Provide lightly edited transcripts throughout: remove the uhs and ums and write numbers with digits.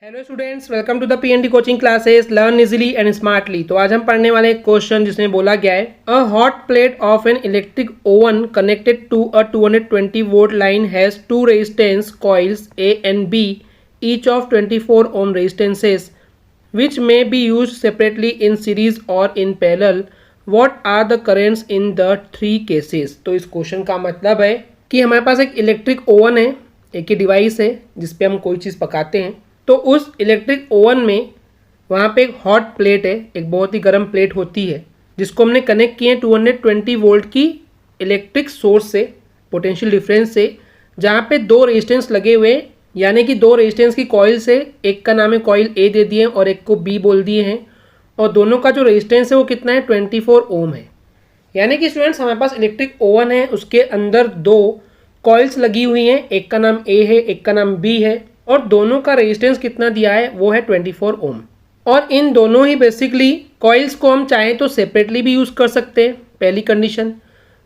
Hello students, welcome to the PND coaching classes learn easily and smartly. तो आज हम पढ़ने वाले एक क्वेश्चन जिसमें बोला गया है a hot plate of an electric oven connected to a 220 volt line has two resistance coils A and B each of 24 ohm resistances which may be used separately in series or in parallel. What are the currents in the three cases? तो इस question का मतलब है कि हमारे पास एक electric oven है, एक ही डिवाइस है जिसपे हम कोई चीज़ पकाते हैं। तो उस इलेक्ट्रिक ओवन में वहाँ पे एक हॉट प्लेट है, एक बहुत ही गर्म प्लेट होती है जिसको हमने कनेक्ट किए 220 वोल्ट की इलेक्ट्रिक सोर्स से, पोटेंशियल डिफरेंस से, जहाँ पे दो रेजिस्टेंस लगे हुए हैं, यानी कि दो रेजिस्टेंस की कॉइल से एक का नाम है कॉइल ए दे दिए और एक को बी बोल दिए हैं, और दोनों का जो रेजिस्टेंस है वो कितना है 24 ओम है। यानी कि स्टूडेंट्स हमारे पास इलेक्ट्रिक ओवन है, उसके अंदर दो कॉइल्स लगी हुई हैं, एक का नाम ए है एक का नाम बी है, और दोनों का रेजिस्टेंस कितना दिया है वो है 24 ओम। और इन दोनों ही बेसिकली कॉइल्स को हम चाहें तो सेपरेटली भी यूज़ कर सकते हैं, पहली कंडीशन।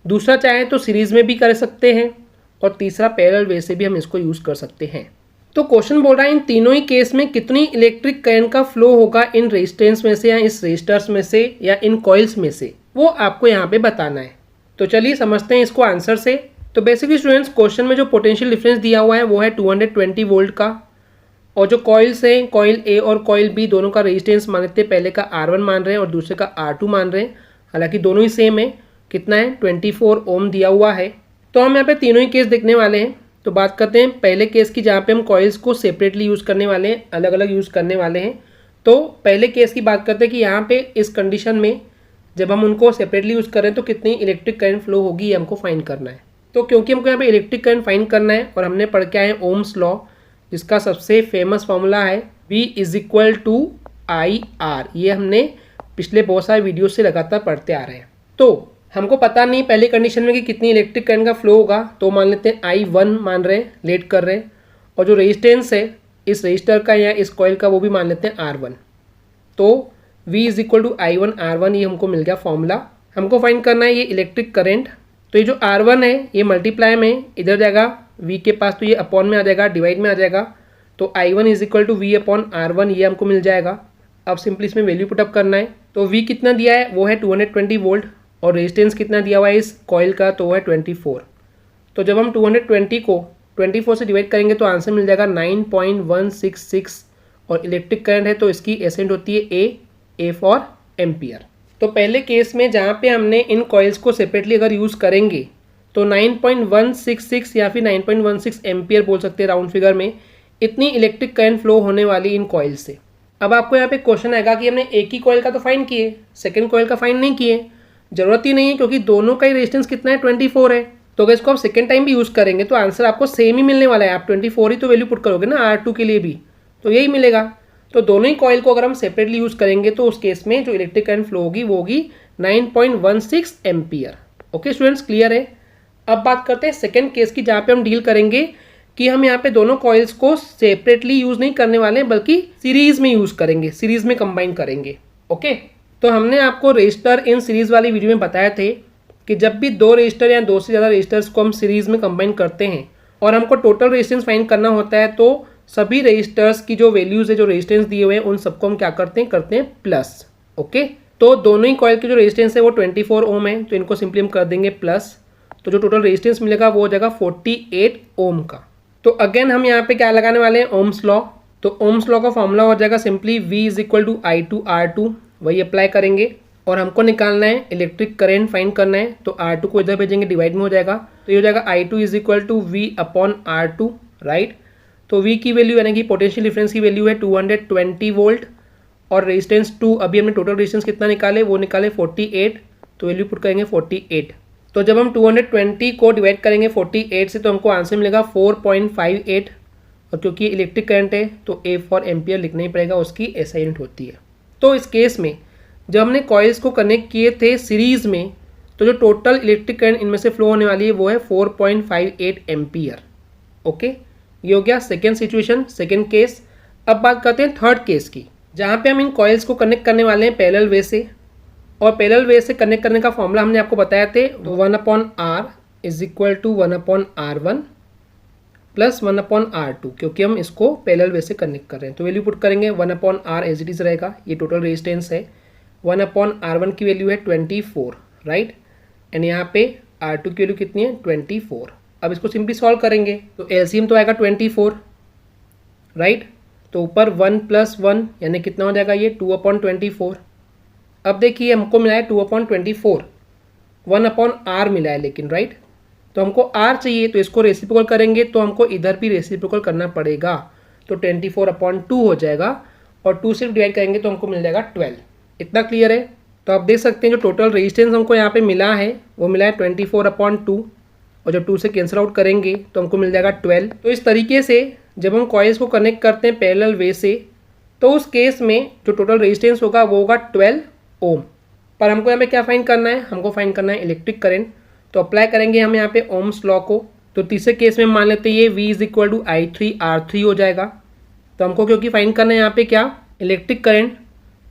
दूसरा चाहें तो सीरीज़ में भी कर सकते हैं, और तीसरा पैरेलल वे से भी हम इसको यूज़ कर सकते हैं। तो क्वेश्चन बोल रहा है इन तीनों ही केस में कितनी इलेक्ट्रिक करंट का फ्लो होगा इन रेजिस्टेंस में से या इस रेजिस्टर्स में से या इन कॉइल्स में से, वो आपको यहाँ पे बताना है। तो चलिए समझते हैं इसको आंसर से। तो बेसिकली स्टूडेंट्स क्वेश्चन में जो पोटेंशियल डिफरेंस दिया हुआ है वो है 220 वोल्ट का, और जो कॉइल्स हैं कॉइल ए और कॉइल बी दोनों का रेजिस्टेंस मान लेते हैं, पहले का R1 मान रहे हैं और दूसरे का R2 मान रहे हैं, हालांकि दोनों ही सेम है। कितना है 24 ओम दिया हुआ है। तो हम यहाँ पे तीनों ही केस देखने वाले हैं। तो बात करते हैं पहले केस की, जहाँ पे हम कॉइल्स को सेपरेटली यूज़ करने वाले हैं, अलग अलग यूज़ करने वाले हैं। तो पहले केस की बात करते हैं कि यहाँ पे इस कंडीशन में जब हम उनको सेपरेटली यूज़ करें तो कितनी इलेक्ट्रिक करंट फ्लो होगी ये हमको फाइंड करना है। तो क्योंकि हमको यहाँ पे इलेक्ट्रिक करंट फाइंड करना है और हमने पढ़ के आए ओम्स लॉ, जिसका सबसे फेमस फॉर्मूला है V = IR। ये हमने पिछले बहुत सारे वीडियो से लगातार पढ़ते आ रहे हैं। तो हमको पता नहीं पहली कंडीशन में कि कितनी इलेक्ट्रिक करंट का फ्लो होगा, तो मान लेते हैं I1 मान रहे हैं, लेट कर रहे हैं, और जो रेजिस्टेंस है इस रेजिस्टर का या इस कॉइल का वो भी मान लेते हैं R1। तो V = I1 R1, ये हमको मिल गया फॉर्मूला। हमको फाइंड करना है ये इलेक्ट्रिक करंट। तो ये जो R1 है ये मल्टीप्लाई में इधर जाएगा V के पास, तो ये अपॉन में आ जाएगा, डिवाइड में आ जाएगा। तो I1 = V/R1, ये हमको मिल जाएगा। अब सिंपली इसमें वैल्यू पुटअप करना है। तो V कितना दिया है वो है 220 वोल्ट, और रेजिस्टेंस कितना दिया हुआ है इस कॉइल का, तो वो है 24। तो जब हम 220 को 24 से डिवाइड करेंगे तो आंसर मिल जाएगा 9.166, और इलेक्ट्रिक करंट है तो इसकी एसेंट होती है ए फॉर एम्पियर। तो पहले केस में जहाँ पे हमने इन कॉइल्स को सेपरेटली अगर यूज़ करेंगे तो 9.166 या फिर 9.16 एम्पियर बोल सकते हैं राउंड फिगर में, इतनी इलेक्ट्रिक करंट फ्लो होने वाली इन कॉइल से। अब आपको यहाँ पे क्वेश्चन आएगा कि हमने एक ही कॉइल का तो फाइंड किए, सेकेंड कॉइल का फाइंड नहीं किए। जरूरत ही नहीं है क्योंकि दोनों का ही रेजिस्टेंस कितना है 24 है। तो अगर इसको आप सेकेंड टाइम भी यूज़ करेंगे तो आंसर आपको सेम ही मिलने वाला है। आप 24 ही तो वैल्यू पुट करोगे ना R2 के लिए भी, तो यही मिलेगा। तो दोनों ही कॉइल को अगर हम सेपरेटली यूज़ करेंगे तो उस केस में जो इलेक्ट्रिक करंट फ्लो होगी वो होगी 9.16 एम्पियर। ओके स्टूडेंट्स, क्लियर है। अब बात करते हैं सेकेंड केस की, जहाँ पे हम डील करेंगे कि हम यहाँ पे दोनों कॉइल्स को सेपरेटली यूज़ नहीं करने वाले हैं बल्कि सीरीज़ में यूज़ करेंगे, सीरीज़ में कंबाइन करेंगे। ओके, तो हमने आपको रजिस्टर इन सीरीज़ वाली वीडियो में बताए थे कि जब भी दो रजिस्टर या दो से ज़्यादा रजिस्टर्स को हम सीरीज़ में कंबाइन करते हैं और हमको टोटल रेजिस्टेंस फाइंड करना होता है, तो सभी रजिस्टर्स की जो वैल्यूज़ है, जो रेजिस्टेंस दिए हुए हैं, उन सबको हम क्या करते हैं प्लस। ओके, तो दोनों ही कॉइल की जो रेजिस्टेंस है वो 24 ओम है, तो इनको सिंपली हम कर देंगे प्लस। तो जो टोटल रेजिस्टेंस मिलेगा वो हो जाएगा 48 ओम का। तो अगेन हम यहाँ पे क्या लगाने वाले हैं, ओम्स लॉ। तो ओम्स लॉ का फॉर्मूला हो जाएगा सिंपली V = I2 R2, वही अप्लाई करेंगे। और हमको निकालना है इलेक्ट्रिक करंट फाइंड करना है, तो R2 को इधर भेजेंगे, डिवाइड में हो जाएगा। तो ये हो जाएगा I2 = V/R2, राइट। तो V की वैल्यू यानी कि पोटेंशियल डिफरेंस की वैल्यू है 220 वोल्ट, और रेजिस्टेंस 2, अभी हमने टोटल रेजिस्टेंस कितना निकाले, वो निकाले 48, तो वैल्यू पुट करेंगे 48। तो जब हम 220 को डिवाइड करेंगे 48 से तो हमको आंसर मिलेगा 4.58, और क्योंकि इलेक्ट्रिक करंट है तो A फॉर एम्पियर लिखना ही पड़ेगा, उसकी SI यूनिट होती है। तो इस केस में जब हमने कॉइल्स को कनेक्ट किए थे सीरीज़ में, तो जो टोटल इलेक्ट्रिक करंट इनमें से फ्लो होने वाली है वो है 4.58 एम्पियर। ओके, ये हो गया सेकेंड सिचुएशन, सेकेंड केस। अब बात करते हैं थर्ड केस की, जहाँ पे हम इन कॉइल्स को कनेक्ट करने वाले हैं पैरेलल वे से, और पैरेलल वे से कनेक्ट करने का फॉर्मूला हमने आपको बताया थे 1/R = 1/R1 प्लस 1/R2, क्योंकि हम इसको पैरेलल वे से कनेक्ट कर रहे हैं। तो वैल्यू पुट करेंगे 1/R एज इट इज़ रहेगा, ये टोटल रेजिस्टेंस है। 1/R1 की वैल्यू है 24, राइट, एंड यहाँ पे R2 की वैल्यू कितनी है 24। अब इसको सिंपली सॉल्व करेंगे तो एलसीएम तो आएगा 24, राइट, तो ऊपर 1 + 1 यानी कितना हो जाएगा ये 2/24। अब देखिए हमको मिला है 2/24, 1/R मिला है लेकिन, राइट, तो हमको R चाहिए तो इसको रेसिप्रोकल करेंगे तो हमको इधर भी रेसिप्रोकल करना पड़ेगा, तो 24/2 हो जाएगा और 2 से डिवाइड करेंगे तो हमको मिल जाएगा 12। इतना क्लियर है। तो आप देख सकते हैं जो टोटल रेजिस्टेंस हमको यहाँ पे मिला है वो मिला है 24/2, और जब 2 से कैंसिल आउट करेंगे तो हमको मिल जाएगा 12। तो इस तरीके से जब हम कॉइल्स को कनेक्ट करते हैं पैरेलल वे से तो उस केस में जो टोटल रेजिस्टेंस होगा वो होगा 12 ओम। पर हमको यहाँ पे क्या फाइंड करना है, हमको फाइंड करना है इलेक्ट्रिक करंट। तो अप्लाई करेंगे हम यहाँ पे ओम्स लॉ को। तो तीसरे केस में मान लेते हैं ये V = I3R3 हो जाएगा। तो हमको क्योंकि फाइंड करना है यहाँ पे क्या इलेक्ट्रिक करंट,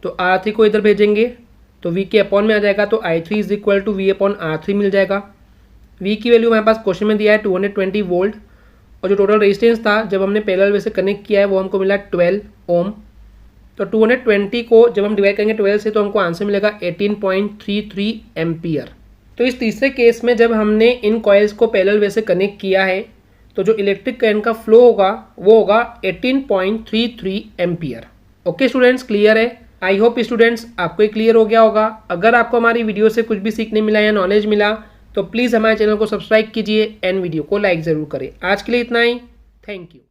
तो R3 को इधर भेजेंगे तो V के अपॉन में आ जाएगा, तो I3 = V/R3 मिल जाएगा। V की वैल्यू हमारे पास क्वेश्चन में दिया है 220 वोल्ट, और जो टोटल रेजिस्टेंस था जब हमने पैरेलल वे से कनेक्ट किया है वो हमको मिला 12 ओम। तो 220 को जब हम डिवाइड करेंगे 12 से तो हमको आंसर मिलेगा 18.33 एम्पियर। तो इस तीसरे केस में जब हमने इन कॉइल्स को पैरेलल वे से कनेक्ट किया है तो जो इलेक्ट्रिक करंट का फ्लो होगा वो होगा 18.33 एम्पियर। ओके स्टूडेंट्स, क्लियर है? आई होप स्टूडेंट्स आपको ये क्लियर हो गया होगा। अगर आपको हमारी वीडियो से कुछ भी सीखने मिला या नॉलेज मिला तो प्लीज़ हमारे चैनल को सब्सक्राइब कीजिए एंड वीडियो को लाइक ज़रूर करें। आज के लिए इतना ही, थैंक यू।